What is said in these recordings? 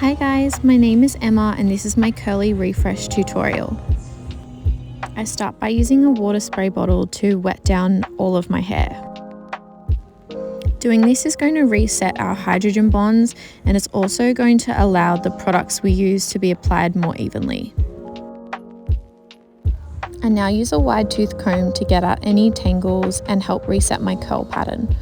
Hi guys, my name is Emma and this is my curly refresh tutorial. I start by using a water spray bottle to wet down all of my hair. Doing this is going to reset our hydrogen bonds, and it's also going to allow the products we use to be applied more evenly. I now use a wide tooth comb to get at any tangles and help reset my curl pattern.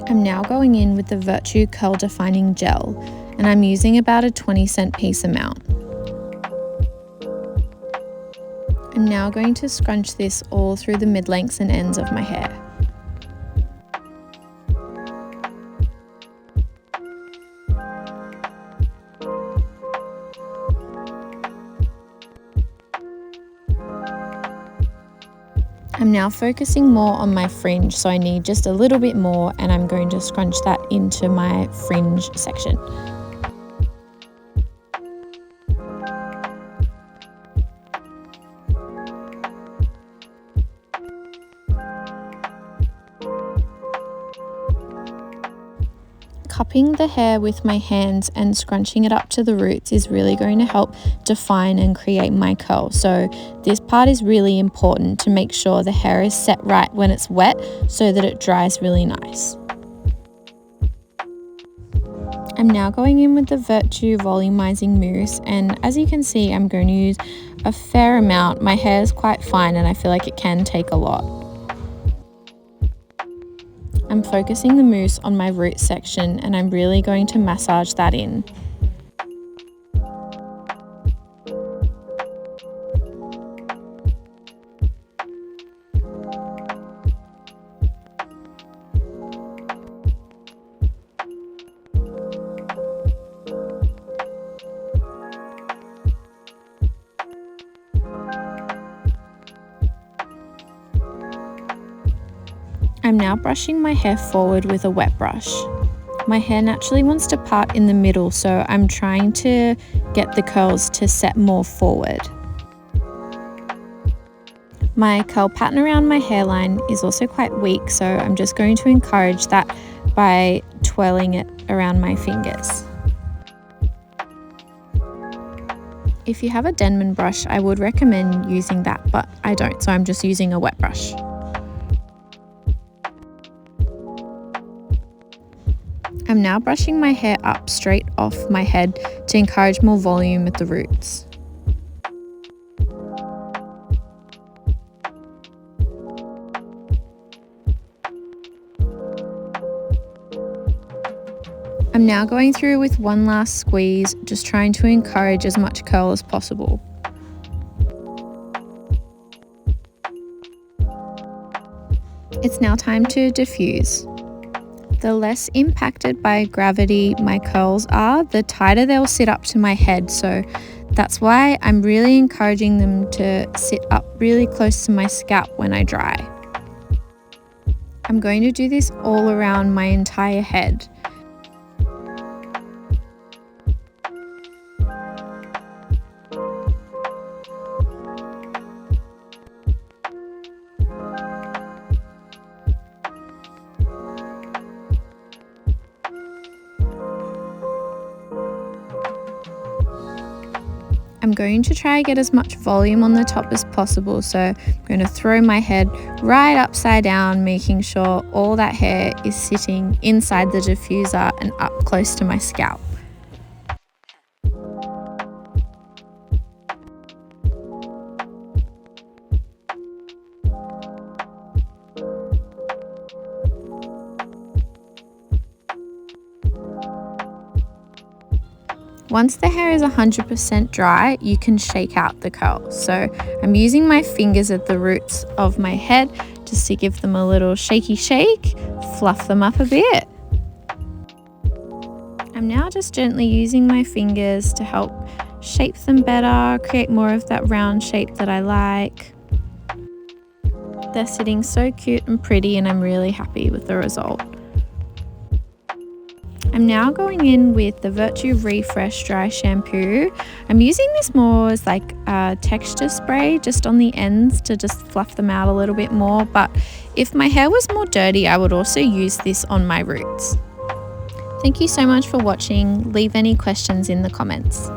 I'm now going in with the Virtue Curl Defining Gel, and I'm using about a 20-cent piece amount. I'm now going to scrunch this all through the mid-lengths and ends of my hair. I'm now focusing more on my fringe, so I need just a little bit more, and I'm going to scrunch that into my fringe section. Cupping the hair with my hands and scrunching it up to the roots is really going to help define and create my curl. So this part is really important to make sure the hair is set right when it's wet so that it dries really nice. I'm now going in with the Virtue Volumizing Mousse, and as you can see, I'm going to use a fair amount. My hair is quite fine and I feel like it can take a lot. I'm focusing the mousse on my root section, and I'm really going to massage that in. I'm now brushing my hair forward with a wet brush. My hair naturally wants to part in the middle, so I'm trying to get the curls to set more forward. My curl pattern around my hairline is also quite weak, so I'm just going to encourage that by twirling it around my fingers. If you have a Denman brush, I would recommend using that, but I don't, so I'm just using a wet brush. I'm now brushing my hair up straight off my head to encourage more volume at the roots. I'm now going through with one last squeeze, just trying to encourage as much curl as possible. It's now time to diffuse. The less impacted by gravity my curls are, the tighter they'll sit up to my head, so that's why I'm really encouraging them to sit up really close to my scalp when I dry. I'm going to do this all around my entire head. I'm going to try to get as much volume on the top as possible, so I'm going to throw my head right upside down, making sure all that hair is sitting inside the diffuser and up close to my scalp. Once the hair is 100% dry, you can shake out the curls. So I'm using my fingers at the roots of my head just to give them a little shaky shake, fluff them up a bit. I'm now just gently using my fingers to help shape them better, create more of that round shape that I like. They're sitting so cute and pretty, and I'm really happy with the result. I'm now going in with the Virtue Refresh Dry Shampoo. I'm using this more as like a texture spray just on the ends to just fluff them out a little bit more, but if my hair was more dirty, I would also use this on my roots. Thank you so much for watching. Leave any questions in the comments.